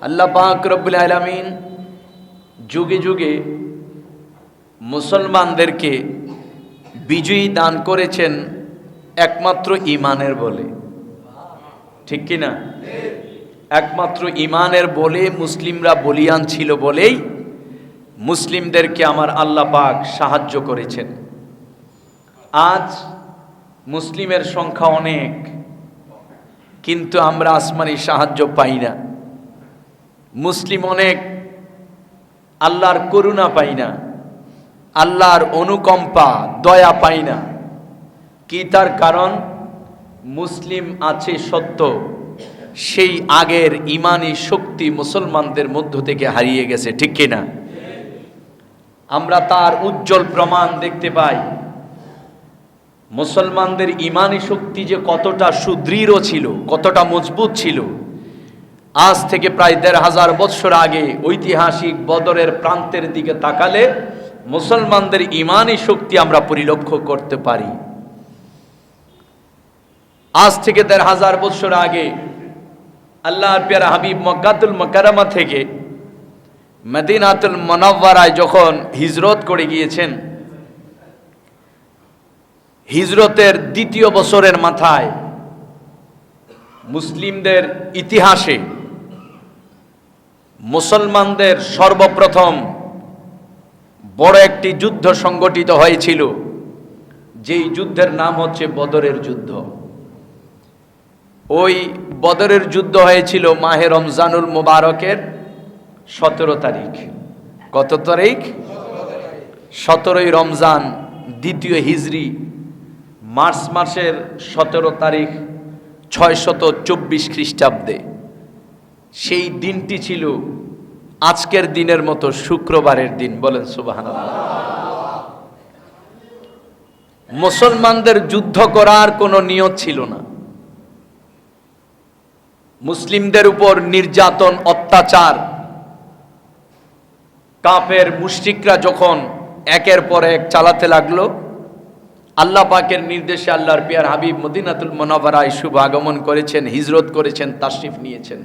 আল্লাহ পাক রব্বুল আলামিন যুগে যুগে মুসলমানদেরকে বিজয়ী দান করেছেন একমাত্র ঈমানের বলে। ঠিক কি না? একমাত্র ঈমানের বলে মুসলিমরা বলিয়ান ছিল বলেই মুসলিমদেরকে আমার আল্লাহ পাক সাহায্য করেছেন। আজ মুসলিমের সংখ্যা অনেক, কিন্তু আমরা আসমানি সাহায্য পাই না। মুসলিম অনেক, আল্লাহর করুণা পাই না, আল্লাহর অনুকম্পা দয়া পাই না। কি তার কারণ? মুসলিম আছে সত্য, সেই আগের ঈমানি শক্তি মুসলমানদের মধ্য থেকে হারিয়ে গেছে। ঠিক কিনা? আমরা তার উজ্জ্বল প্রমাণ দেখতে পাই। মুসলমানদের ঈমানি শক্তি যে কতটা সুদৃঢ় ছিল, কতটা মজবুত ছিল, আজ থেকে প্রায় ১৫০০ বৎসর আগে ঐতিহাসিক বদরের প্রান্তের দিকে তাকালে মুসলমানদের ঈমানি শক্তি আমরা পরিলক্ষ্য করতে পারি। আজ থেকে ১৫০০ বৎসর আগে আল্লাহর প্যারা হাবিব মক্কাতুল মুকাররমা থেকে মদিনাতুল মুনাওয়ারায় যখন হিজরত করে গিয়েছেন, হিজরতের দ্বিতীয় বছরের মাথায় মুসলিমদের ইতিহাসে মুসলমানদের সর্বপ্রথম বড় একটি যুদ্ধ সংগঠিত হয়েছিল, যেই যুদ্ধের নাম হচ্ছে বদরের যুদ্ধ। ওই বদরের যুদ্ধ হয়েছিল মাহে রমজানুল মুবারকের ১৭ তারিখ। কত তারিখ? ১৭ই রমজান, দ্বিতীয় হিজরি, মার্চ মাসের ১৭ তারিখ ৬২৪ খ্রিস্টাব্দে। সেই দিনটি ছিল আজকের দিনের মতো শুক্রবারের দিন। বলেন সুবহানাল্লাহ। মুসলমানদের যুদ্ধ করার কোনো নিয়ত ছিল না। মুসলিমদের উপর নির্যাতন, অত্যাচার কাফের মুশরিকরা যখন একের পর এক চালাতে লাগলো, আল্লাহ পাকের নির্দেশে আল্লাহর পিয়ার হাবিব মদিনাতুল মুনাওয়ারায় শুভ আগমন করেছেন, হিজরত করেছেন, তাশরিফ নিয়েছেন।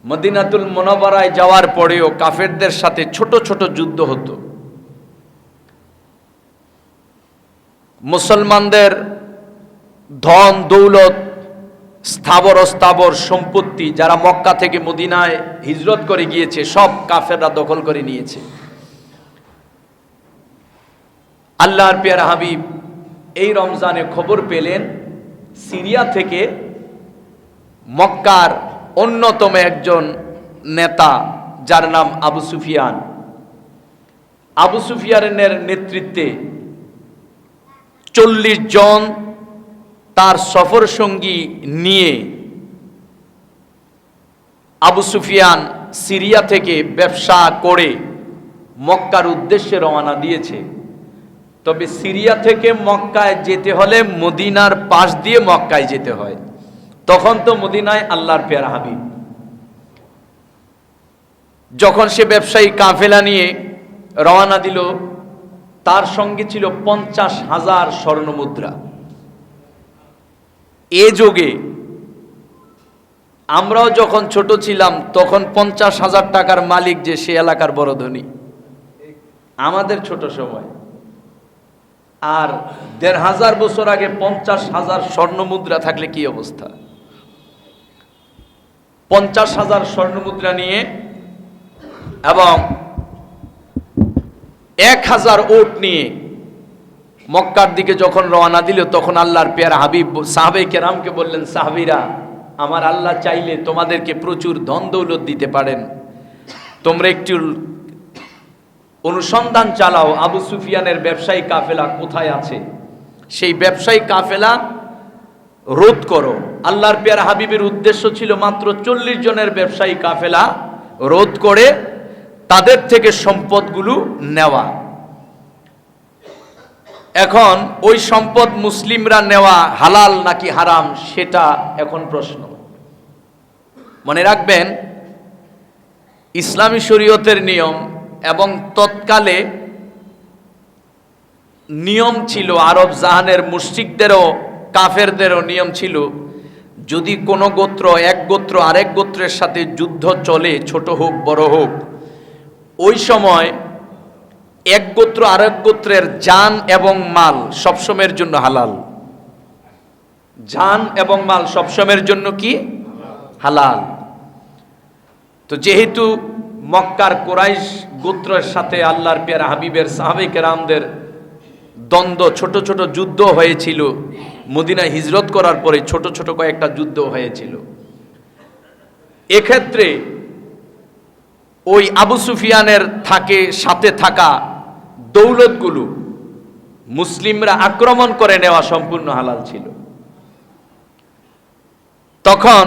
মদিনাতুল মুনাওয়ারায় যাওয়ার পরেও কাফেরদের সাথে ছোট ছোট যুদ্ধ হতো। মুসলমানদের ধন দৌলত, স্থাবর অস্থাবর সম্পত্তি যারা মক্কা থেকে মদিনায় হিজরত করে গিয়েছে, সব কাফেররা দখল করে নিয়েছে। আল্লাহর পেয়ারা হাবিব এই রমজানে খবর পেলেন সিরিয়া থেকে মক্কার অন্যতম একজন নেতা, যার নাম আবু সুফিয়ান। আবু সুফিয়ানের নেতৃত্বে ৪০ জন তার সফর সঙ্গী নিয়ে আবু সুফিয়ান সিরিয়া থেকে ব্যবসা করে মক্কার উদ্দেশ্যে রওনা দিয়েছে। তবে সিরিয়া থেকে মক্কায় যেতে হলে মদিনার পাশ দিয়ে মক্কায় যেতে হয়। তখন তো মদিনায় আল্লাহর পেয়ারা হাবিব। যখন সে ব্যবসায়ী কাফেলা নিয়ে রওনা দিল, তার সঙ্গে ছিল ৫০,০০০ স্বর্ণমুদ্রা। এ যুগে আমরাও যখন ছোট ছিলাম তখন ৫০,০০০ টাকার মালিক যে সে এলাকার বড় ধনী, আমাদের ছোট সময়। আর ১৫০০ বছর আগে ৫০,০০০ স্বর্ণমুদ্রা থাকলে কি অবস্থা? ৫০,০০০ স্বর্ণমুদ্রা নিয়ে এবং ১,০০০ উট নিয়ে মক্কার দিকে যখন রওনা দিল, তখন আল্লাহর পেয়ারা হাবিব সাহাবায়ে কেরামকে বললেন, সাহাবীরা, আমার আল্লাহ চাইলে তোমাদেরকে প্রচুর ধন দৌলত দিতে পারেন, তোমরা একটু অনুসন্ধান চালাও আবু সুফিয়ানের ব্যবসায়ী কাফেলা কোথায় আছে, সেই ব্যবসায়ী কাফেলা রোধ করো। আল্লাহর পেয়ারা হাবিবের উদ্দেশ্য ছিল মাত্র ৪০ জনের ব্যবসায়ী কাফেলা রোধ করে তাদের থেকে সম্পদগুলো নেওয়া। এখন ওই সম্পদ মুসলিমরা নেওয়া হালাল নাকি হারাম, সেটা এখন প্রশ্ন। মনে রাখবেন, ইসলামী শরীয়তের নিয়ম এবং তৎকালে নিয়ম ছিল, আরব জাহানের মুশরিকদেরও কাফেরদেরও নিয়ম ছিল, যদি কোনো গোত্র এক গোত্র আরেক গোত্রের সাথে যুদ্ধ চলে, ছোট হোক বড় হোক, ওই সময় এক গোত্র আরেক গোত্রের জান এবং মাল সবসময়ের জন্য হালাল। জান এবং মাল সবসময়ের জন্য কি হালাল। তো যেহেতু মক্কার কুরাইশ গোত্রের সাথে আল্লাহর পেয়ারা হাবিবের সাহাবে কেরামদের দ্বন্দ্ব, ছোট ছোট যুদ্ধ হয়েছিল, মদিনায় হিজরত করার পরে ছোট ছোট কয়েকটা যুদ্ধ হয়েছিল। এক্ষেত্রে ওই আবু সুফিয়ানের সাথে থাকা দৌলতগুলো মুসলিমরা আক্রমণ করে নেওয়া সম্পূর্ণ হালাল ছিল। তখন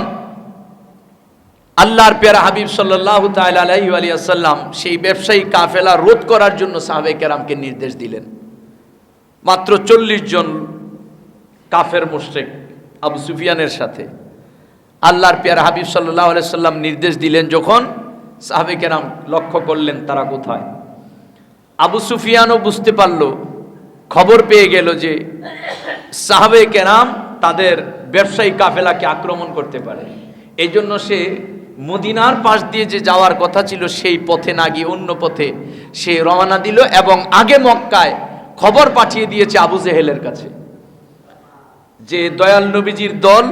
আল্লাহর পেয়ারা হাবিব সাল্লাল্লাহু তাআলা আলাইহি ওয়া সাল্লাম সেই ব্যবসায়ী কাফেলা রোধ করার জন্য সাহাবে কেরামকে নির্দেশ দিলেন। মাত্র 40 জন কাফের মুশরিক আবু সুফিয়ানের সাথে আল্লাহর পেয়ারা হাবিব সাল্লাল্লাহু আলাইহি সাল্লাম নির্দেশ দিলেন, যখন সাহাবে কেরাম লক্ষ্য করলেন তারা কোথায়। আবু সুফিয়ানও বুঝতে পারল, খবর পেয়ে গেল যে সাহাবে কেরাম তাদের ব্যবসায়ী কাফেলাকে আক্রমণ করতে পারে। এই জন্য সে মদিনার পাশ দিয়ে যে যাওয়ার কথা ছিল সেই পথে না গিয়ে অন্য পথে সে রওনা দিল, এবং আগে মক্কায় খবর পাঠিয়ে দিয়েছে আবু জেহেলের কাছে যে দয়াল নবীজির দল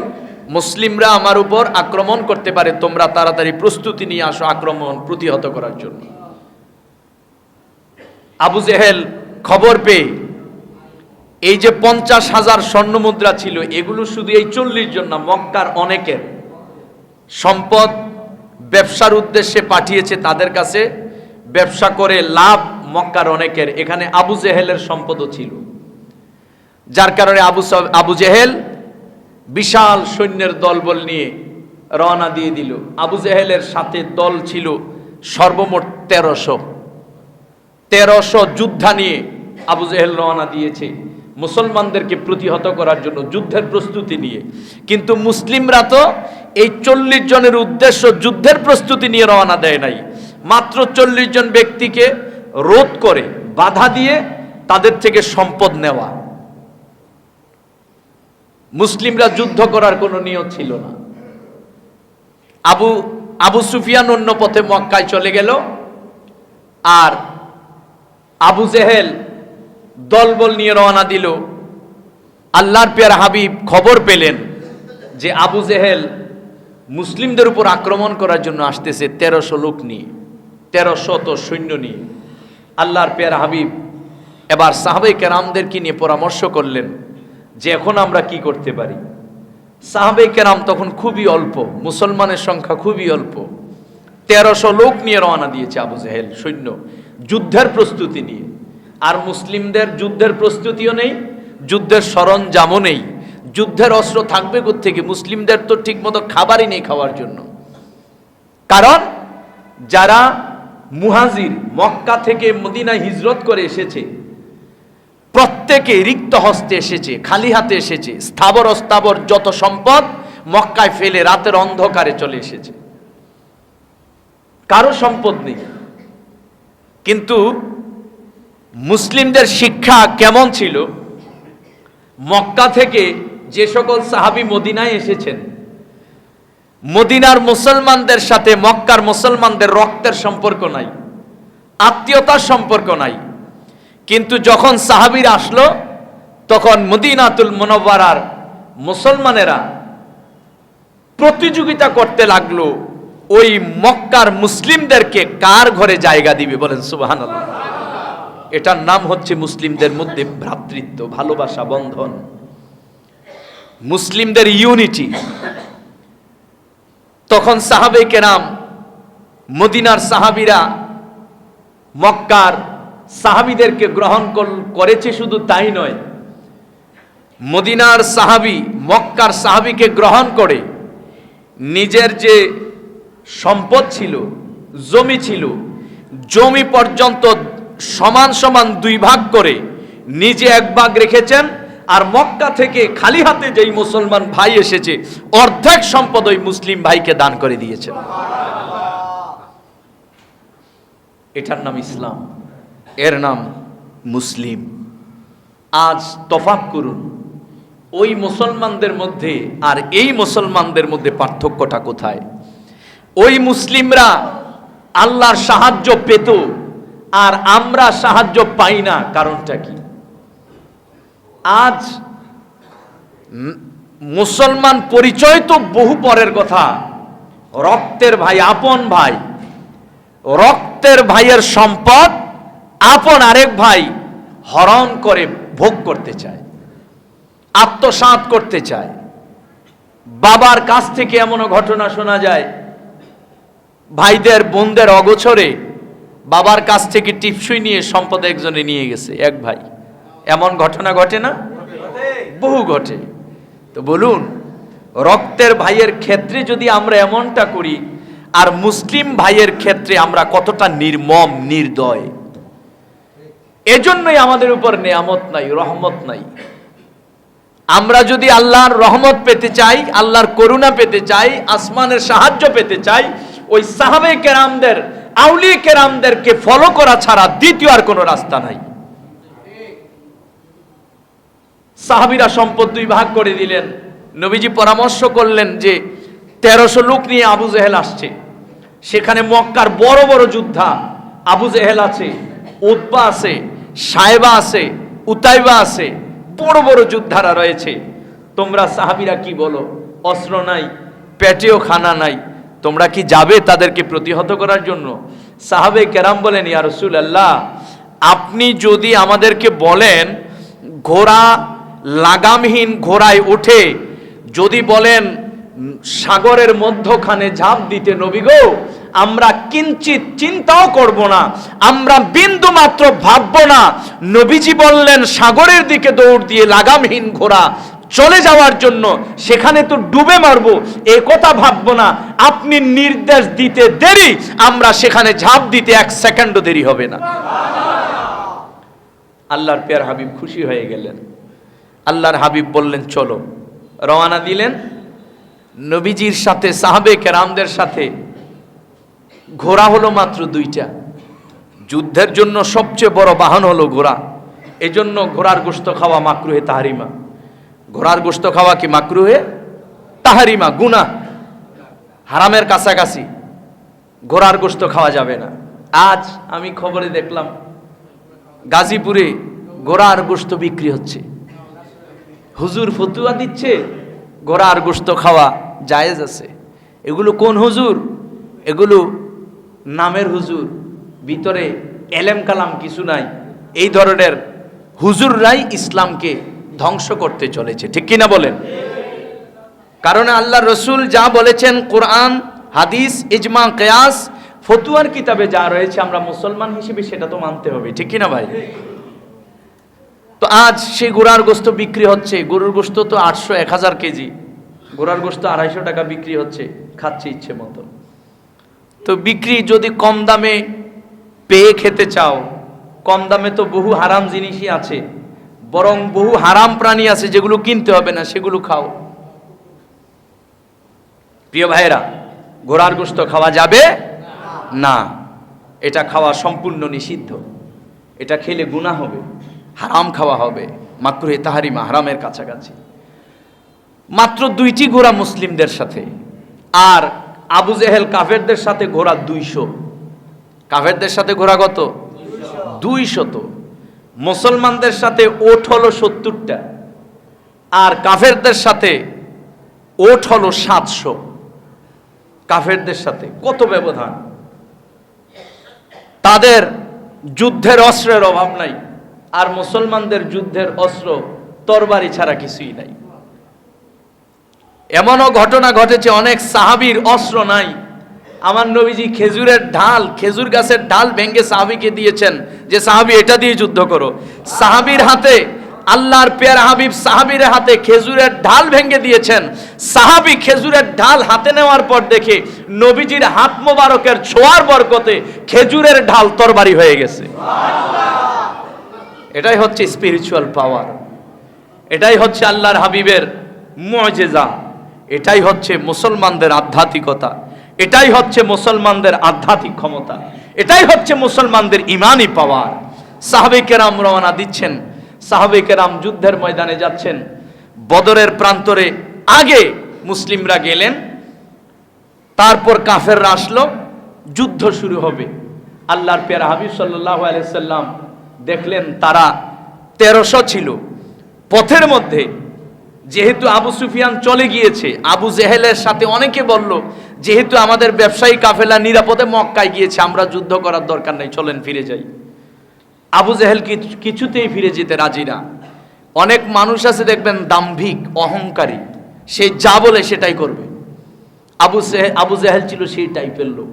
মুসলিমরা আমার উপর আক্রমণ করতে পারে, তোমরা তাড়াতাড়ি প্রস্তুতি নিয়ে আসো আক্রমণ প্রতিহত করার জন্য। আবু জেহেল খবর পেয়ে এই যে 50,000 স্বর্ণমুদ্রা ছিল, এগুলো শুধু এই 40 জন না, মক্কার অনেকের সম্পদ ব্যবসার উদ্দেশ্যে পাঠিয়েছে তাদের কাছে, ব্যবসা করে লাভ মক্কার অনেকের। এখানে আবু জেহেলের সম্পদও ছিল, যার কারণে আবু জেহেল বিশাল সৈন্যের দলবল নিয়ে রওনা দিয়ে দিল। আবু জেহেলের সাথে দল ছিল সর্বমোট 1300 যোদ্ধা নিয়ে আবু জেহেল রওনা দিয়েছে মুসলমানদেরকে প্রতিহত করার জন্য, যুদ্ধের প্রস্তুতি নিয়ে। কিন্তু মুসলিমরা তো এই 40 জনের উদ্দেশ্য যুদ্ধের প্রস্তুতি নিয়ে রওনা দেয় নাই, মাত্র 40 জন ব্যক্তিকে রোধ করে বাধা দিয়ে তাদের থেকে সম্পদ নেওয়া। মুসলিমরা যুদ্ধ করার কোনো নিয়ত ছিল না। আবু সুফিয়ান অন্য পথে মক্কায় চলে গেল, আর আবু জেহেল দলবল নিয়ে রওনা দিল। আল্লাহর পেয়ারা হাবিব খবর পেলেন যে আবু জেহেল মুসলিমদের উপর আক্রমণ করার জন্য আসতেছে 1300 লোক নিয়ে, 1300 সৈন্য নিয়ে। আল্লাহর পেয়ারা হাবিব এবার সাহাবে কেরামদেরকে নিয়ে পরামর্শ করলেন যে এখন আমরা কি করতে পারি। সাহাবে কেরাম তখন খুবই অল্প, মুসলমানের সংখ্যা খুবই অল্প। 1300 লোক নিয়ে রওনা দিয়েছে আবু জেহেল সৈন্য, যুদ্ধের প্রস্তুতি নিয়ে। আর মুসলিমদের যুদ্ধের প্রস্তুতিও নেই, যুদ্ধের সরঞ্জামও নেই, যুদ্ধের অস্ত্র থাকবে কোত্থেকে? মুসলিমদের তো ঠিক মতো খাবারই নেই খাওয়ার জন্য। কারণ যারা মুহাজির মক্কা থেকে মদিনায় হিজরত করে এসেছে, প্রত্যেকে রিক্ত হস্তে এসেছে, খালি হাতে এসেছে। স্থাবর অস্থাবর যত সম্পদ মক্কায় ফেলে রাতের অন্ধকারে চলে এসেছে, কারো সম্পদ নেই। কিন্তু মুসলিমদের শিক্ষা কেমন ছিল? মক্কা থেকে যে সকল সাহাবী মদিনায় এসেছেন, মদিনার মুসলমানদের সাথে মক্কার মুসলমানদের রক্তের সম্পর্ক নাই, আত্মীয়তার সম্পর্ক নাই। কিন্তু যখন সাহাবীরা আসলো, তখন মদিনাতুল মুনাওয়ারার মুসলমানেরা প্রতিযোগিতা করতে লাগলো ওই মক্কার মুসলিমদেরকে কার ঘরে জায়গা দিবে। বলেন সুবহানাল্লাহ। এটার নাম হচ্ছে মুসলিমদের মধ্যে ভ্রাতৃত্ব, ভালোবাসা, বন্ধন, মুসলিমদের ইউনিটি। তখন সাহাবে কেরাম, মদিনার সাহাবীরা মক্কার সাহাবীদেরকে গ্রহণ করেছে, শুধু তাই নয়, মদিনার সাহাবী মক্কার সাহাবীকে গ্রহণ করে নিজের যে সম্পদ ছিল, জমি ছিল, জমি পর্যন্ত সমান সমান 2 ভাগ করে নিজে 1 ভাগ রেখেছেন, আর মক্কা থেকে খালি হাতে যেই মুসলমান ভাই এসেছে অর্ধেক সম্পদ ওই মুসলিম ভাইকে দান করে দিয়েছেন। এটার নাম ইসলাম, এর নাম মুসলিম। আজ তফাৎ করুন, ওই মুসলমানদের মধ্যে আর এই মুসলমানদের মধ্যে পার্থক্যটা কোথায়? ওই মুসলিমরা আল্লাহর সাহায্য পেত আর আমরা সাহায্য পাই না, কারণটা কি? আজ মুসলমান পরিচয় তো বহু পরের কথা, রক্তের ভাই, আপন ভাই, রক্তের ভাইয়ের সম্পদ আপন আরেক ভাই হরণ করে ভোগ করতে চায়, আত্মসাৎ করতে চায়। বাবার কাছ থেকে এমনও ঘটনা শোনা যায়, ভাইদের বোনদের অগোচরে বাবার কাছ থেকে টিপসই নিয়ে সম্পদ একজনে নিয়ে গেছে, এক ভাই। এমন ঘটনা ঘটে না? বহু ঘটে। তো বলুন, রক্তের ভাইয়ের ক্ষেত্রে যদি আমরা এমনটা করি, আর মুসলিম ভাইয়ের ক্ষেত্রে আমরা কতটা নির্মম, নির্দয়। এজন্যই আমাদের উপর নেয়ামত নাই, রহমত নাই। আমরা যদি আল্লাহর রহমত পেতে চাই, আল্লাহর করুণা পেতে চাই, আসমানের সাহায্য পেতে চাই, ওই সাহাবে কেরামদের, আউলিয়া কেরামদেরকে ফলো করা ছাড়া দ্বিতীয় আর কোনো রাস্তা নাই। সাহাবীরা সম্পদ দুই ভাগ করে দিলেন। নবীজি পরামর্শ করলেন যে 1300 লোক নিয়ে আবু জেহেল আসছে, সেখানে মক্কার বড় বড় যোদ্ধা আবু জেহেল আছে, উতবা আছে, সায়েবা আছে, উতাইবা আছে, বড় বড় যোদ্ধারা রয়েছে। তোমরা সাহাবীরা কি বলো? অস্ত্র নাই, পেটেও খানা নাই, তোমরা কি যাবে তাদেরকে প্রতিহত করার জন্য? সাহাবে কেরাম বলেন, ইয়া রাসূলুল্লাহ, আপনি যদি আমাদেরকে বলেন ঘোড়া লাগামহীন ঘোড়ায় উঠে যদি বলেন সাগরের মধ্যখানে ঝাঁপ দিতে, নবী গো, আমরা কিঞ্চিত চিন্তাও করব না, আমরা বিন্দু মাত্র ভাববো না। নবীজি বললেন সাগরের দিকে দৌড় দিয়ে লাগামহীন ঘোড়া চলে যাওয়ার জন্য, সেখানে তো ডুবে মারবো, এ কথা ভাববো না। আপনি নির্দেশ দিতে দেরি, আমরা সেখানে ঝাঁপ দিতে 1 সেকেন্ডও দেরি হবে না। আল্লাহর পেয়ার হাবিব খুশি হয়ে গেলেন। আল্লাহর হাবিব বললেন চলো, রওনা দিলেন। নবীজির সাথে সাহাবে কেরামদের সাথে ঘোড়া হলো মাত্র 2টা। যুদ্ধের জন্য সবচেয়ে বড় বাহন হলো ঘোড়া। এজন্য ঘোড়ার গোশত খাওয়া মাকরুহে তাহরিমা। ঘোড়ার গোশত খাওয়া কি মাকরুহে তাহরিমা? গুনাহ, হারামের কাছাকাছি। ঘোড়ার গোশত খাওয়া যাবে না। আজ আমি খবরে দেখলাম গাজীপুরে ঘোড়ার গোশত বিক্রি হচ্ছে। হুজুর ফতুয়া দিচ্ছে ঘোড়ার গোশত খাওয়া জায়েজ আছে। এগুলো কোন হুজুর? এগুলো নামের হুজুর, ভিতরে এলেম কালাম কিছু নাই। এই ধরনের হুজুররাই ইসলামকে ধ্বংস করতে চলেছে, ঠিক কিনা বলেন? কারণ আল্লাহ রসুল যা বলেছেন, কোরআন, হাদিস, ইজমা, কিয়াস, ফতুয়ার কিতাবে যা রয়েছে, আমরা মুসলমান হিসেবে সেটা তো মানতে হবে, ঠিক কিনা ভাই? তো আজ সেই ঘোড়ার গোশত বিক্রি হচ্ছে। গরুর গোশত তো 800-1000 কেজি, ঘোড়ার গোশত 250 টাকা বিক্রি হচ্ছে, খাচ্ছে ইচ্ছে মতো। তো বিক্রি যদি কম দামে পেয়ে খেতে চাও, কম দামে তো বহু হারাম জিনিসই আছে, বরং বহু হারাম প্রাণী আছে যেগুলো কিনতে হবে না, সেগুলো খাও। প্রিয় ভাইরা, ঘোড়ার গোশত খাওয়া যাবে না, এটা খাওয়া সম্পূর্ণ নিষিদ্ধ। এটা খেলে গুনাহ হবে, হারাম খাওয়া হবে, মাকরুহে তাহরিমা, হারামের কাছাকাছি। মাত্র 2টি ঘোড়া মুসলিমদের সাথে, আর আবু জেহেল কাফেরদের সাথে ঘোড়া 200। কাফেরদের সাথে ঘোড়া কত? 200। মুসলমানদের সাথে ওট হলো 70টা, আর কাফেরদের সাথে ওট হলো 700। কাফেরদের সাথে কত ব্যবধান! তাদের যুদ্ধের অস্ত্রের অভাব নাই, আর মুসলমানদের যুদ্ধের অস্ত্র তরবারি ছাড়া কিছুই নাই। এমনও ঘটনা ঘটেছে, অনেক সাহাবীর অস্ত্র নাই। আমার নবীজি খেজুরের ঢাল, খেজুর গাছের ঢাল ভেঙে সাহাবীকে দিয়েছেন যে সাহাবী এটা দিয়ে যুদ্ধ করো। সাহাবীর হাতে, আল্লাহর পেয়ারা হাবিব সাহাবীর হাতে খেজুরের ঢাল ভেঙে দিয়েছেন। সাহাবী খেজুরের ঢাল হাতে নেওয়ার পর দেখে নবীজির হাত মোবারকের ছোঁয়ার বরকতে খেজুরের ঢাল তরবারি হয়ে গেছে। এটাই হচ্ছে স্পিরিচুয়াল পাওয়ার, এটাই হচ্ছে আল্লাহর হাবিবের মুজিজা, এটাই হচ্ছে মুসলমানদের আধ্যাত্মিকতা, এটাই হচ্ছে মুসলমানদের আধ্যাত্মিক ক্ষমতা, এটাই হচ্ছে মুসলমানদের ইমানি পাওয়ার। সাহাবে কেরাম রওনা দিচ্ছেন, সাহাবে কেরাম যুদ্ধের ময়দানে যাচ্ছেন। বদরের প্রান্তরে আগে মুসলিমরা গেলেন, তারপর কাফেররা আসলো, যুদ্ধ শুরু হবে। আল্লাহর পেয়ারা হাবিব সাল্লাল্লাহু আলাইহি সাল্লাম দেখলেন তারা 1300 ছিল। পথের মধ্যে যেহেতু আবু সুফিয়ান চলে গিয়েছে, আবু জেহেলের সাথে অনেকে বলল, যেহেতু আমাদের ব্যবসায়ী কাফেলা নিরাপদে মক্কায় গিয়েছে, আমরা যুদ্ধ করার দরকার নেই, চলেন ফিরে যাই। আবু জেহেল কিছুতেই ফিরে যেতে রাজি না। অনেক মানুষ আছে দেখবেন দাম্ভিক, অহংকারী, সে যা বলে সেটাই করবে। আবু জেহেল ছিল সেই টাইপের লোক।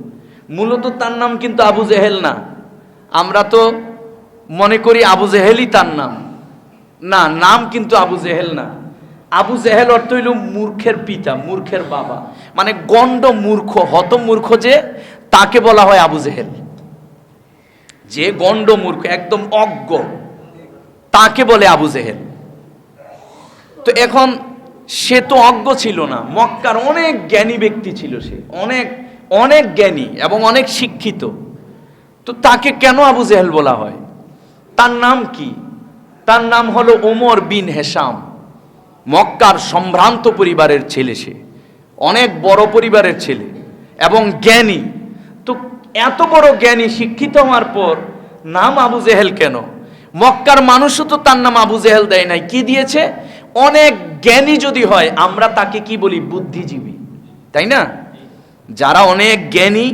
মূলত তার নাম কিন্তু আবু জেহেল না, আমরা তো মনে করি আবু জেহেলই তার নাম, না, নাম কিন্তু আবু জেহেল না। আবু জেহেল অর্থ হইল মূর্খের পিতা, মূর্খের বাবা, মানে গণ্ড মূর্খ, হত মূর্খ, যে তাকে বলা হয় আবু জেহেল। যে গণ্ড মূর্খ, একদম অজ্ঞ, তাকে বলে আবু জেহেল। তো এখন সে তো অজ্ঞ ছিল না, মক্কার অনেক জ্ঞানী ব্যক্তি ছিল, সে অনেক অনেক জ্ঞানী এবং অনেক শিক্ষিত। তো তাকে কেন আবু জেহেল বলা হয়? তার নাম কি? তার নাম হলো ওমর বিন হেশাম। মক্কার সম্ভ্রান্ত পরিবারের ছেলে, সে অনেক বড় পরিবারের ছেলে এবং জ্ঞানী। তো এত বড় জ্ঞানী, শিক্ষিত হওয়ার পর নাম আবু জেহেল কেন? মক্কার মানুষও তো তার নাম আবু জেহেল দেয় নাই, কি দিয়েছে? অনেক জ্ঞানী যদি হয়, আমরা তাকে কি বলি? বুদ্ধিজীবী, তাই না? যারা অনেক জ্ঞানী,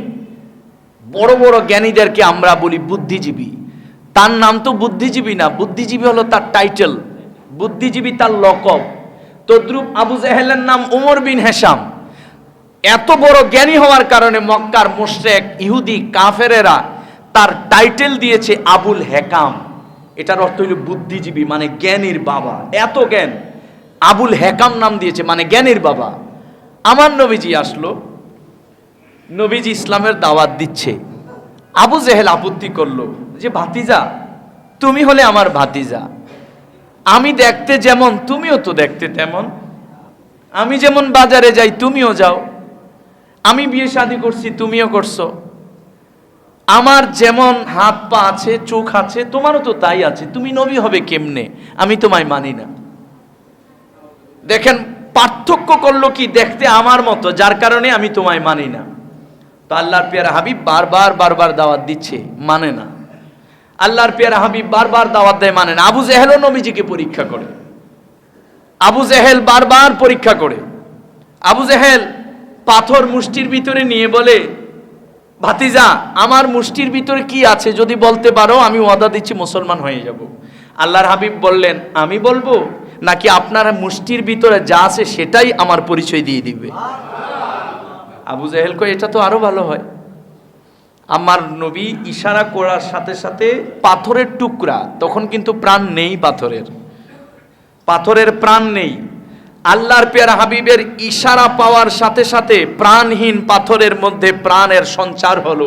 বড় বড় জ্ঞানীদেরকে আমরা বলি বুদ্ধিজীবী। তার নাম তো বুদ্ধিজীবী না, বুদ্ধিজীবী হলো তার টাইটেল, বুদ্ধিজীবী তার লকব। তদ্রুপ আবু জেহেলের নাম ওমর বিন হেশাম। এত বড় জ্ঞানী হওয়ার কারণে মক্কার মুশরিক ইহুদি কাফেরেরা তার টাইটেল দিয়েছে আবুল হেকাম। এটার অর্থ হইল বুদ্ধিজীবী, মানে জ্ঞানীর বাবা। এত জ্ঞান, আবুল হেকাম নাম দিয়েছে, মানে জ্ঞানীর বাবা। আমার নবীজি আসলো, নবীজি ইসলামের দাওয়াত দিচ্ছে। আবু জেহেল আপত্তি করলো যে, ভাতিজা, তুমি হলে আমার ভাতিজা, আমি দেখতে যেমন তুমিও তো দেখতে তেমন, আমি যেমন বাজারে যাই তুমিও যাও, আমি বিয়ে শাদী করছি তুমিও করছো, আমার যেমন হাত পা আছে, চোখ আছে, তোমারও তো তাই আছে, তুমি নবী হবে কেমনে? আমি তোমায় মানি না। দেখেন পার্থক্য করলো কি? দেখতে আমার মতো, যার কারণে আমি তোমায় মানি না। তো আল্লাহর পেয়ারা হাবিব বারবার দাওয়াত দিচ্ছে, মানে না। আল্লাহর পেয়ারা হাবিব বারবার দাওয়াত দেয়, মানে না। আবু জেহেলও নবীজিকে পরীক্ষা করে, আবু জেহেল বারবার পরীক্ষা করে। আবু জেহেল পাথর মুষ্টির ভিতরে নিয়ে বলে, ভাতিজা, আমার মুষ্টির ভিতরে কি আছে যদি বলতে পারো, আমি ওয়াদা দিচ্ছি মুসলমান হয়ে যাব। আল্লাহর হাবিব বললেন, আমি বলবো নাকি আপনার মুষ্টির ভিতরে যা আছে সেটাই আমার পরিচয় দিয়ে দিবে? আবু জেহেল কয়, এটা তো আরো ভালো হয়। আমার নবী ইশারা করার সাথে সাথে পাথরের টুকরা, তখন কিন্তু প্রাণ নেই, পাথরের প্রাণ নেই। আল্লাহর পেয়ারা হাবিবের ইশারা পাওয়ার সাথে সাথে প্রাণহীন পাথরের মধ্যে প্রাণের সঞ্চার হলো।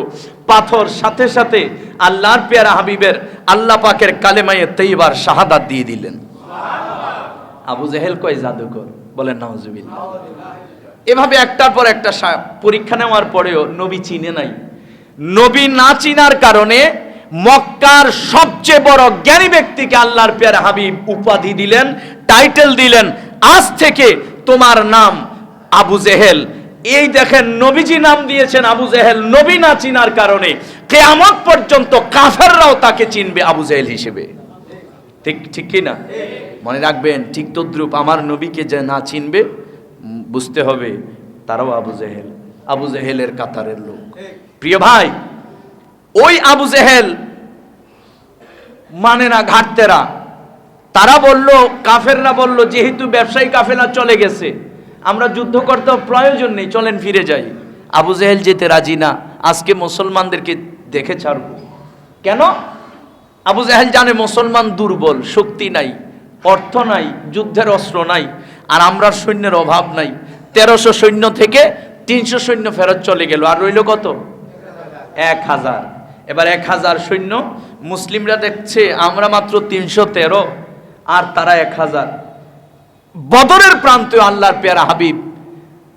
পাথর সাথে সাথে আল্লাহর পেয়ারা হাবিবের, আল্লাহ পাকের কালেমায়ে তৈয়বার শাহাদাত দিয়ে দিলেন। আবু জেহেল কয় জাদুকর, বলেন নাউজুবিল্লাহ। এভাবে একটার পর একটা পরীক্ষা নেওয়ার পরেও নবী চিনে নাই। নবী না চিনার কারণে মক্কার সবচেয়ে বড় জ্ঞানী ব্যক্তিকে আল্লাহর পেয়ারা হাবিব উপাধি দিলেন, টাইটেল দিলেন, আজ থেকে তোমার নাম আবু জেহেল। এই দেখেন, নবীজি নাম দিয়েছেন আবু জেহেল, নবী না চিনার কারণে কিয়ামত পর্যন্ত কাফেররাও তাকে চিনবে আবু জেহেল হিসেবে। ঠিক কি না? মনে রাখবেন, ঠিক তদ্রুপ আমার নবীকে যে না চিনবে, বুঝতে হবে তারাও আবু জেহেলের কাতারের লোক। প্রিয় ভাই, ওই আবু জেহেল মানে না ঘাটতেরা, তারা বলল, কাফেররা বলল, যেহেতু ব্যবসায়ী কাফেলা চলে গেছে, আমরা যুদ্ধ করতে প্রয়োজন নেই, চলেন ফিরে যাই। আবু জেহেল যেতে রাজি না, আজকে মুসলমানদেরকে দেখে ছাড়ব। কেন? আবু জেহেল জানে মুসলমান দুর্বল, শক্তি নাই, অর্থ নাই, যুদ্ধের অস্ত্র নাই, আর আমরা সৈন্যের অভাব নাই। 1300 সৈন্য থেকে 300 সৈন্য ফেরত চলে গেল, আর রইল কত? 1000। এবার 1000 সৈন্য, মুসলিমরা দেখছে আমরা মাত্র 313 আর তারা 1000। বদরের প্রান্তে আল্লাহর পেয়ারা হাবিব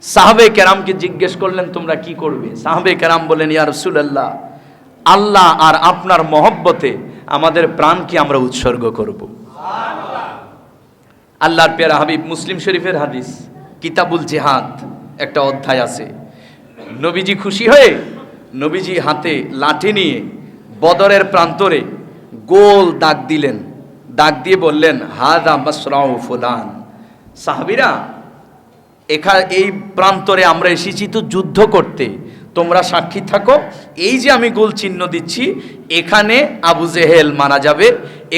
সাহাবে কেরামকে জিজ্ঞেস করলেন, তোমরা কি করবে? সাহাবে কেরাম বলেন, ইয়া রাসূলুল্লাহ, আল্লাহ আর আপনার মহব্বতে আমাদের প্রাণকে আমরা উৎসর্গ করব। আল্লাহর পেয়ারা হাবিব, মুসলিম শরীফের হাদিস, কিতাবুল জিহাদ একটা অধ্যায় আছে। নবীজি খুশি হয়ে নবীজি হাতে লাঠি নিয়ে বদরের প্রান্তরে গোল দাগ দিলেন, দাগ দিয়ে বললেন, হাদা মাসরাউ ফুলান। সাহাবীরা, এই প্রান্তরে আমরা এসেছি তো যুদ্ধ করতে, তোমরা সাক্ষী থাকো, এই যে আমি গোল চিহ্ন দিচ্ছি, এখানে আবু জেহেল মারা যাবে,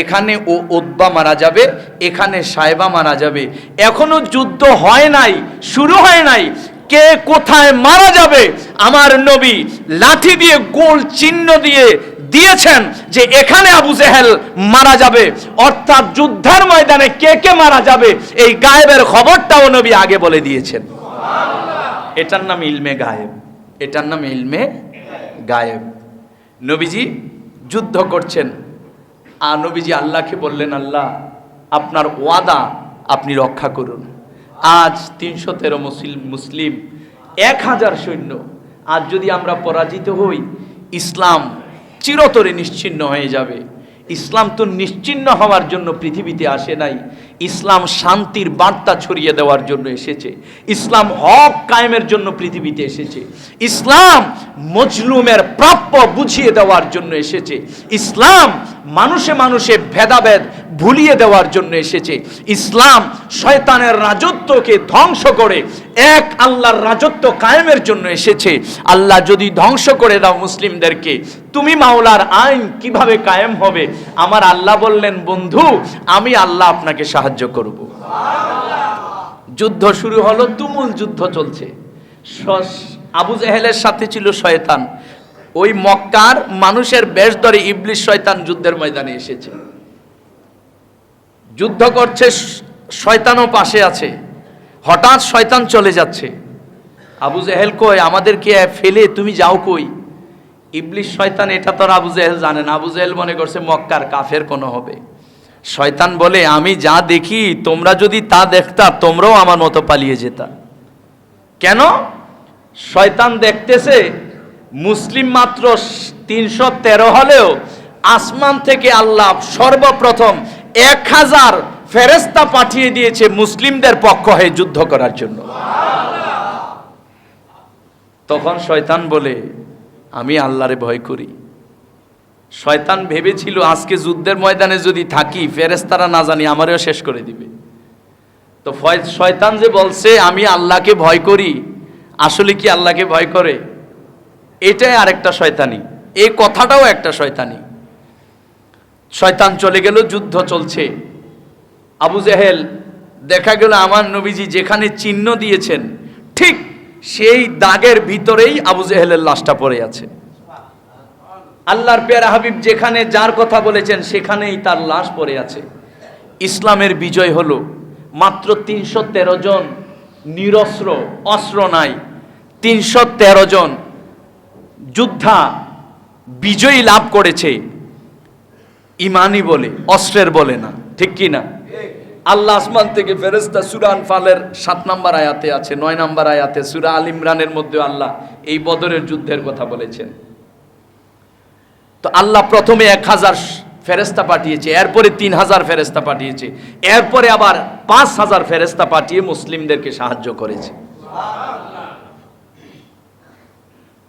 এখানে ও উতবা মারা যাবে, এখানে সায়বা মারা যাবে। এখনো যুদ্ধ হয় নাই, শুরু হয় নাই, কে কোথায় মারা যাবে আমার নবী লাঠি দিয়ে গোল চিহ্ন দিয়ে দিয়েছেন যে এখানে আবু জেহেল মারা যাবে। অর্থাৎ যুদ্ধের ময়দানে কে কে মারা যাবে এই গায়েবের খবরটাও নবী আগে বলে দিয়েছেন। এটার নাম ইলমে গায়েব, এটার নাম ইলমে গায়েব। নবীজি যুদ্ধ করছেন, আর নবীজি আল্লাহকে বললেন, আল্লাহ আপনার ওয়াদা আপনি রক্ষা করুন। আজ 313 মুসলিম, 1000 সৈন্য। আজ যদি আমরা পরাজিত হই, ইসলাম চিরতরে নিশ্চিহ্ন হয়ে যাবে। ইসলাম তো নিশ্চিহ্ন হওয়ার জন্য পৃথিবীতে আসে নাই, ইসলাম শান্তির বার্তা ছড়িয়ে দেওয়ার জন্য এসেছে। ইসলাম হক কায়েমের জন্য পৃথিবীতে এসেছে। ইসলাম মজলুমের প্রাপ্য বুঝিয়ে দেওয়ার জন্য এসেছে। ইসলাম মানুষে মানুষে ভেদাভেদ ভুলিয়ে দেওয়ার জন্য এসেছে। ইসলাম শয়তানের রাজত্বকে ধ্বংস করে এক আল্লাহর রাজত্ব কায়েমের জন্য এসেছে। আল্লাহ যদি ধ্বংস করে দাও মুসলিমদেরকে, তুমি মাওলার আইন কিভাবে কায়েম হবে? আমার আল্লাহ বললেন, বন্ধু আমি আল্লাহ আপনাকে সাহায্য করব। যুদ্ধ শুরু হলো, তুমুল যুদ্ধ চলছে। আবু জেহেলের সাথে ছিল শয়তান। ওই মক্কার মানুষের বেশ ধরে ইবলিস শয়তান যুদ্ধের ময়দানে এসেছে, যুদ্ধ করছে, শয়তানও পাশে আছে। হঠাৎ শয়তান চলে যাচ্ছে। আবু জেহেল কই, আমাদেরকে ফেলে তুমি যাও কই? ইবলিস শয়তান এটা তো আবু জেহেল জানে না। আবু জেহেল মনে করছে মক্কার কাফের কোনো হবে। শয়তান বলে, আমি যা দেখি তোমরা যদি তা দেখতা তোমরাও আমার মতো পালিয়ে যেতা। কেন? শয়তান দেখতেছে মুসলিম মাত্র 313 হলেও আসমান থেকে আল্লাহ সর্বপ্রথম 1000 ফেরেশতা পাঠিয়ে দিয়েছে মুসলিমদের পক্ষ হয়ে যুদ্ধ করার জন্য। তখন শয়তান বলে, আমি আল্লাহরে ভয় করি। শয়তান ভেবেছিল আজকে যুদ্ধের ময়দানে যদি থাকি ফেরেশতারা না জানি আমারও শেষ করে দিবে। তো শয়তান যে বলছে আমি আল্লাহকে ভয় করি, আসলে কি আল্লাহকে ভয় করে? এটাই আরেকটা শয়তানি, এই কথাটাও একটা শয়তানি। শয়তান চলে গেল, যুদ্ধ চলছে। আবু জেহেল, দেখা গেল আমার নবীজি যেখানে চিহ্ন দিয়েছেন ঠিক সেই দাগের ভিতরেই আবু জেহেলের লাশটা পড়ে আছে। আল্লাহর পেয়ারা হাবিব যেখানে যার কথা বলেছেন সেখানেই তার লাশ পড়ে আছে। ইসলামের বিজয় হলো। মাত্র 313 জন নিরস্ত্র, অস্ত্র নাই, 313 জন যোদ্ধা বিজয়ী লাভ করেছে ইমানি বলে, অস্ত্রের বলে না, ঠিক কি না? আল্লাহ আসমান থেকে ফেরেশতা সূরা আনফালের 7 নম্বর আয়াতে আছে, 9 নম্বর আয়াতে, সূরা আল ইমরানের মধ্যে আল্লাহ এই বদরের যুদ্ধের কথা বলেছেন। তো আল্লাহ প্রথমে 1000 ফেরেশতা পাঠিয়েছে, এরপরে 3000 ফেরেশতা পাঠিয়েছে, এরপরে আবার 5000 ফেরেশতা পাঠিয়ে মুসলিমদেরকে সাহায্য করেছে।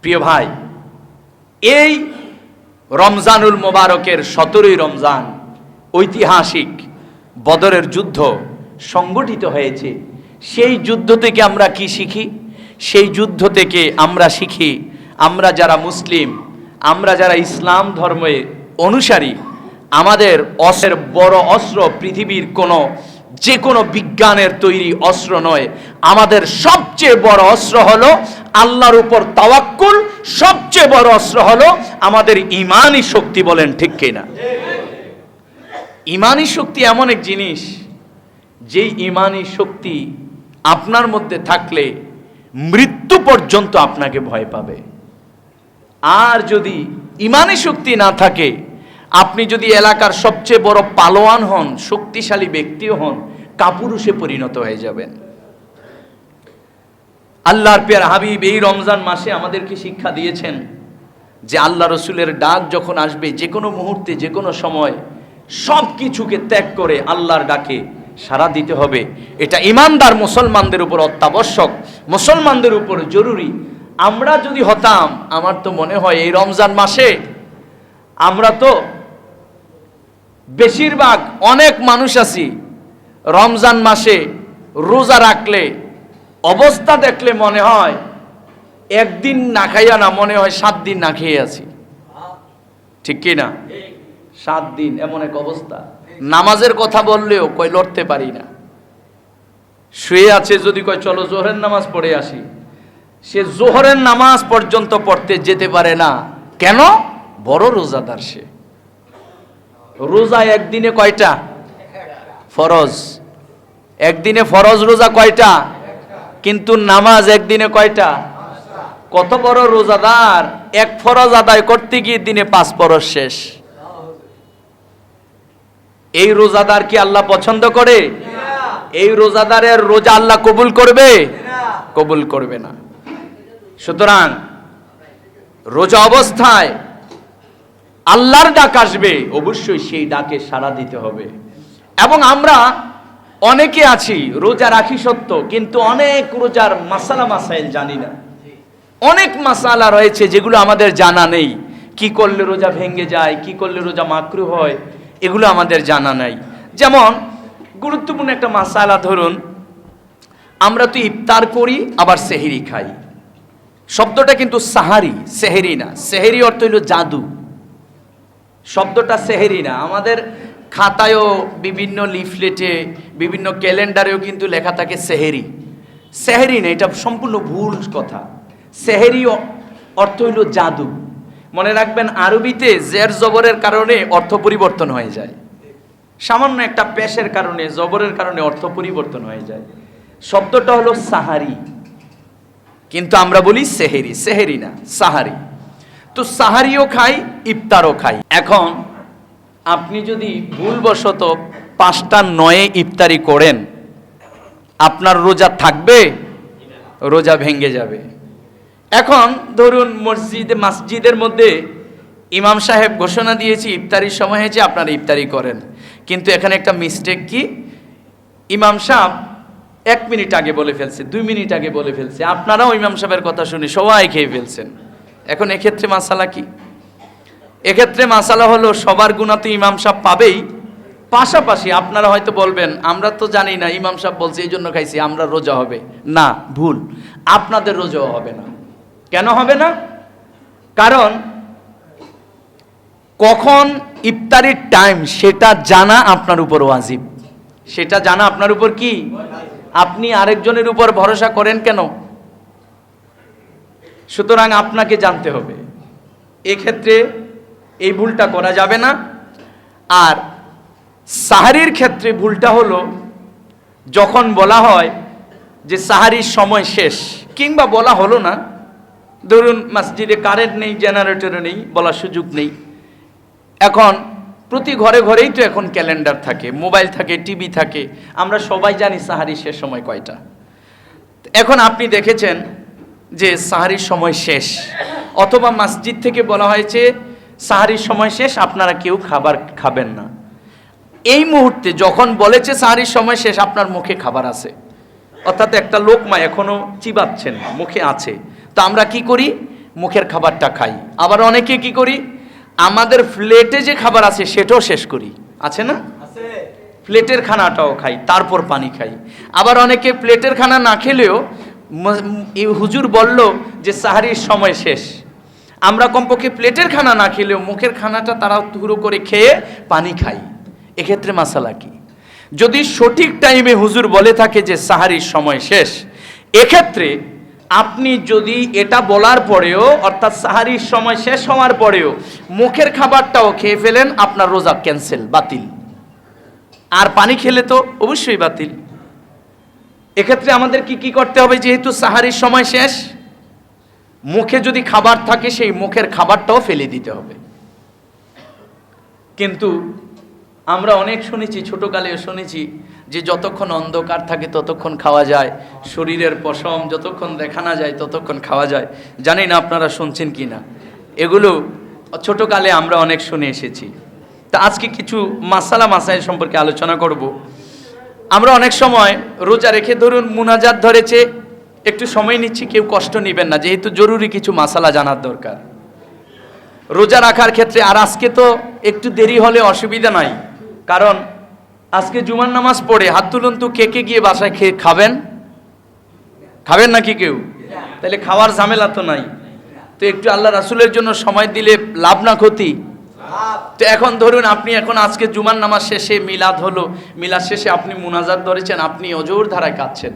প্রিয় ভাই, এই রমজানুল মোবারকের 17ই রমজান ঐতিহাসিক বদরের যুদ্ধ সংগঠিত হয়েছে। সেই যুদ্ধ থেকে আমরা কি শিখি? সেই যুদ্ধ থেকে আমরা শিখি, আমরা যারা মুসলিম, আমরা যারা ইসলাম ধর্মের অনুসারী, আমাদের অস্ত্রের বড় অস্ত্র পৃথিবীর যে কোনো বিজ্ঞানের তৈরি অস্ত্র নয়। আমাদের সবচেয়ে বড় অস্ত্র হলো আল্লাহর উপর তাওয়াক্কুল। সবচেয়ে বড় অস্ত্র হলো আমাদের ঈমানি শক্তি। বলেন ঠিক কিনা? ঈমানি শক্তি এমন এক জিনিস, যেই ঈমানি শক্তি আপনার মধ্যে থাকলে মৃত্যু পর্যন্ত আপনাকে ভয় পাবে। আর যদি ঈমানি শক্তি না থাকে, আপনি যদি এলাকার সবচেয়ে বড় পালোয়ান হন, শক্তিশালী ব্যক্তিও হন, কাপুরুষে পরিণত হয়ে যাবেন। আল্লাহর পেয়ারা হাবিব এই রমজান মাসে আমাদেরকে শিক্ষা দিয়েছেন যে আল্লাহ রসুলের ডাক যখন আসবে, যে কোনো মুহূর্তে, যে কোনো সময় সব কিছুকে ত্যাগ করে আল্লাহর ডাকে সাড়া দিতে হবে। এটা ইমানদার মুসলমানদের উপর অত্যাবশ্যক, মুসলমানদের উপর জরুরি। আমরা যদি হতাম, আমার তো মনে হয় এই রমজান মাসে আমরা তো বেশিরভাগ অনেক মানুষ আছি রমজান মাসে রোজা রাখলে অবস্থা দেখলে মনে হয় একদিন না খাইয়া না, মনে হয় 7 দিন না খেয়ে আছি, ঠিক কি না? 7 দিন এমন এক অবস্থা। নামাজের কথা বললেও কই লড়তে পারি না, শুয়ে আছে যদি কয় চলো জোহরের নামাজ পড়ে আসি, সে জোহরের নামাজ পর্যন্ত পড়তে যেতে পারে না। কেন? বড় রোজাদার সে। রোজা একদিনে কয়টা ফরজ? একদিনে ফরজ রোজা কয়টা? কিন্তু নামাজ একদিনে কয়টা? কত বড় রোজাদার! এক ফরজ আদায় করতে গিয়ে দিনে 5 ফরজ শেষ। এই রোজাদার কি আল্লাহ পছন্দ করে? এই রোজাদারের রোজা আল্লাহ কবুল করবে? কবুল করবে না। সুতরাং রোজা অবস্থায় আল্লাহর ডাক আসবে, অবশ্যই সেই ডাকে সাড়া দিতে হবে। এবং আমরা অনেকে আছি রোজা রাখি সত্য, কিন্তু অনেক রোজার মাসালা মাসাইল জানি না। অনেক মাসালা রয়েছে যেগুলো আমাদের জানা নেই। কি করলে রোজা ভেঙে যায়, কি করলে রোজা মাকরুহ হয়, এগুলো আমাদের জানা নাই। যেমন গুরুত্বপূর্ণ একটা মাসালা, ধরুন আমরা তো ইফতার করি আবার সেহরি খাই। শব্দটা কিন্তু সাহারি, সেহরি না। সেহরি অর্থ হইল জাদু। শব্দটা সেহরি না। আমাদের খাতায়ও, বিভিন্ন লিফলেটে, বিভিন্ন ক্যালেন্ডারেও কিন্তু লেখা থাকে সেহরি। সেহরি না, এটা সম্পূর্ণ ভুল কথা। সেহরি অর্থ হইল জাদু। মনে রাখবেন, আরবিতে জের জবরের কারণে অর্থ পরিবর্তন হয়ে যায়। সামান্য একটা পেশের কারণে, জবরের কারণে অর্থ পরিবর্তন হয়ে যায়। শব্দটা হলো সাহারি, কিন্তু আমরা বলি সেহেরি। সেহেরি না, সাহারি। তো সাহারিও খাই, ইফতারও খাই। এখন আপনি যদি ভুলবশত 5টা 9 ইফতারি করেন, আপনার রোজা থাকবে? রোজা ভেঙে যাবে। এখন ধরুন মসজিদের মধ্যে ইমাম সাহেব ঘোষণা দিয়েছে ইফতারির সময় হয়েছে, আপনারা ইফতারি করেন। কিন্তু এখানে একটা মিস্টেক কি, ইমাম সাহেব 1 মিনিট আগে বলে ফেলছে, 2 মিনিট আগে বলে ফেলছে, আপনারাও ইমাম সাহেবের কথা শুনে সবাই খেয়ে ফেলছেন। এখন এক্ষেত্রে মাসালা কি? এক্ষেত্রে মাসালা হলো সবার গুনাহ তো ইমাম সাহেব পাবেই, পাশাপাশি আপনারা হয়তো বলবেন আমরা তো জানি না, ইমাম সাহেব বলছে এই জন্য খাইছি, আমরা রোজা হবে না। ভুল, আপনাদের রোজাও হবে না। কেন হবে না? কারণ কখন ইফতারির টাইম সেটা জানা আপনার উপর ওয়াজিব। সেটা জানা আপনার উপর কি? আপনি আরেকজনের উপর ভরসা করেন কেন? সুতরাং আপনাকে জানতে হবে। এক্ষেত্রে এই ভুলটা করা যাবে না। আর সাহারির ক্ষেত্রে ভুলটা হলো, যখন বলা হয় যে সাহারির সময় শেষ, কিংবা বলা হলো না, ধরুন মসজিদে কারেন্ট নেই, জেনারেটরও নেই, বলার সুযোগ নেই। এখন প্রতি ঘরে ঘরেই তো এখন ক্যালেন্ডার থাকে, মোবাইল থাকে, টিভি থাকে, আমরা সবাই জানি সাহারির শেষ সময় কয়টা। এখন আপনি দেখেছেন যে সাহারির সময় শেষ, অথবা মসজিদ থেকে বলা হয়েছে সাহারির সময় শেষ, আপনারা কেউ খাবার খাবেন না। এই মুহূর্তে যখন বলেছে সাহারির সময় শেষ, আপনার মুখে খাবার আছে, অর্থাৎ একটা লোকমা এখনো চিবাচ্ছেন, মুখে আছে, তো আমরা কি করি? মুখের খাবারটা খাই। আবার অনেকে কি করি, আমাদের প্লেটে যে খাবার আছে সেটাও শেষ করি, আছে না? প্লেটের খানাটাও খাই, তারপর পানি খাই। আবার অনেকে প্লেটের খানা না খেলেও, হুজুর বলল যে সাহারির সময় শেষ, আমরা কমপক্ষে প্লেটের খানা না খেলেও মুখের খানাটা তারা তুরো করে খেয়ে পানি খাই। এক্ষেত্রে মাসালা কি? যদি সঠিক টাইমে হুজুর বলে থাকে যে সাহারির সময় শেষ, এক্ষেত্রে আপনি যদি এটা বলার পরেও, অর্থাৎ সাহারির সময় শেষ হওয়ার পরেও মুখের খাবারটাও খেয়ে ফেলেন, আপনার রোজা ক্যান্সেল, বাতিল। আর পানি খেলে তো অবশ্যই বাতিল। এক্ষেত্রে আমাদের কি করতে হবে? যেহেতু সাহারির সময় শেষ, মুখে যদি খাবার থাকে সেই মুখের খাবারটাও ফেলে দিতে হবে। কিন্তু আমরা অনেক শুনেছি, ছোটকালেও শুনেছি যে যতক্ষণ অন্ধকার থাকে ততক্ষণ খাওয়া যায়, শরীরের পশম যতক্ষণ দেখা না যায় ততক্ষণ খাওয়া যায়। জানি না আপনারা শুনছেন কি না, এগুলো ছোটকালে আমরা অনেক শুনে এসেছি। তা আজকে কিছু মাসাইল সম্পর্কে আলোচনা করব। আমরা অনেক সময় রোজা রেখে ধরুন মুনাজাত ধরেছে, একটু সময় নিচ্ছি, কেউ কষ্ট নেবেন না, যেহেতু জরুরি কিছু মাসালা জানার দরকার রোজা রাখার ক্ষেত্রে। আর আজকে তো একটু দেরি হলে অসুবিধা নাই, কারণ আজকে জুমার নামাজ পড়ে হাত তুলুন তো, কে কে গিয়ে বাসায় খেয়ে খাবেন নাকি কেউ? তাহলে খাওয়ার ঝামেলা তো নাই, তো একটু আল্লাহ রাসূলের জন্য সময় দিলে লাভ না ক্ষতি? তো এখন ধরুন আপনি এখন আজকে জুমার নামাজ শেষে মিলাদ হলো, মিলাদ শেষে আপনি মুনাজাত ধরেছেন, আপনি অজোর ধারায় কাঁদছেন,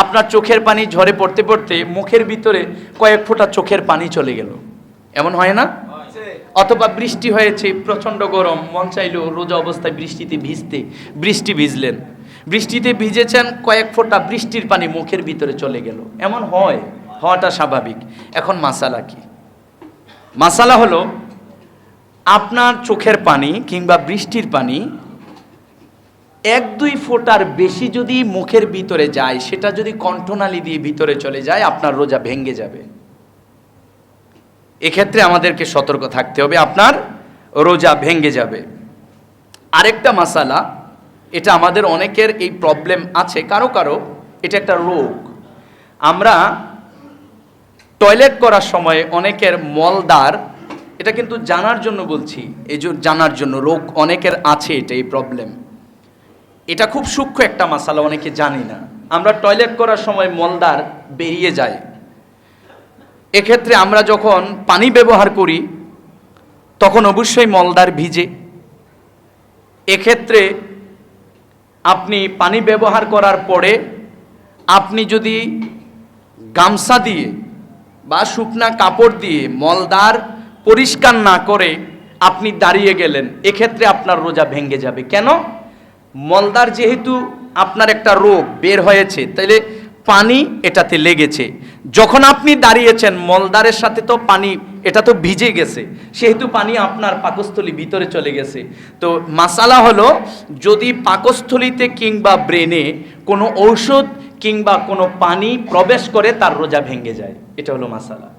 আপনার চোখের পানি ঝরে পড়তে পড়তে মুখের ভিতরে কয়েক ফোঁটা চোখের পানি চলে গেল, এমন হয় না? অথবা বৃষ্টি হয়েছে, প্রচন্ড গরম, মন চাইলো রোজা অবস্থায় বৃষ্টিতে ভিজলেন, বৃষ্টিতে ভিজেছেন, কয়েক ফোঁটা বৃষ্টির পানি মুখের ভিতরে চলে গেল, এমন হওয়াটা স্বাভাবিক। এখন মাসালা কি? মাসালা হলো আপনার চোখের পানি কিংবা বৃষ্টির পানি 1-2 ফোঁটার বেশি যদি মুখের ভিতরে যায়, সেটা যদি কণ্ঠনালী দিয়ে ভিতরে চলে যায়, আপনার রোজা ভেঙে যাবে। এক্ষেত্রে আমাদেরকে সতর্ক থাকতে হবে, আপনার রোজা ভেঙে যাবে। আরেকটা মাসালা, এটা আমাদের অনেকের এই প্রবলেম আছে, কারো এটা একটা রোগ। আমরা টয়লেট করার সময় অনেকের মলদার, এটা কিন্তু জানার জন্য বলছি, এই যে জানার জন্য, রোগ অনেকের আছে এটা, এই প্রবলেম, এটা খুব সূক্ষ্ম একটা মাসালা, অনেকে জানি না। আমরা টয়লেট করার সময় মলদার বেরিয়ে যায়, এক্ষেত্রে আমরা যখন পানি ব্যবহার করি তখন অবশ্যই মলদার ভিজে। এক্ষেত্রে আপনি পানি ব্যবহার করার পরে আপনি যদি গামছা দিয়ে বা শুকনা কাপড় দিয়ে মলদার পরিষ্কার না করে আপনি দাঁড়িয়ে গেলেন, এক্ষেত্রে আপনার রোজা ভেঙে যাবে। কেন? মলদার যেহেতু আপনার একটা রোগ বের হয়েছে, তাইলে পানি এটাতে লেগেছে, যখন আপনি দাঁড়িয়েছেন মলদারের সাথে তো পানি, এটা তো ভিজে গেছে, সেহেতু পানি আপনার পাকস্থলী ভিতরে চলে গেছে। তো মাসালা হলো, যদি পাকস্থলীতে কিংবা ব্রেনে কোনো ঔষধ কিংবা কোনো পানি প্রবেশ করে, তার রোজা ভেঙে যায়, এটা হলো মাসালা।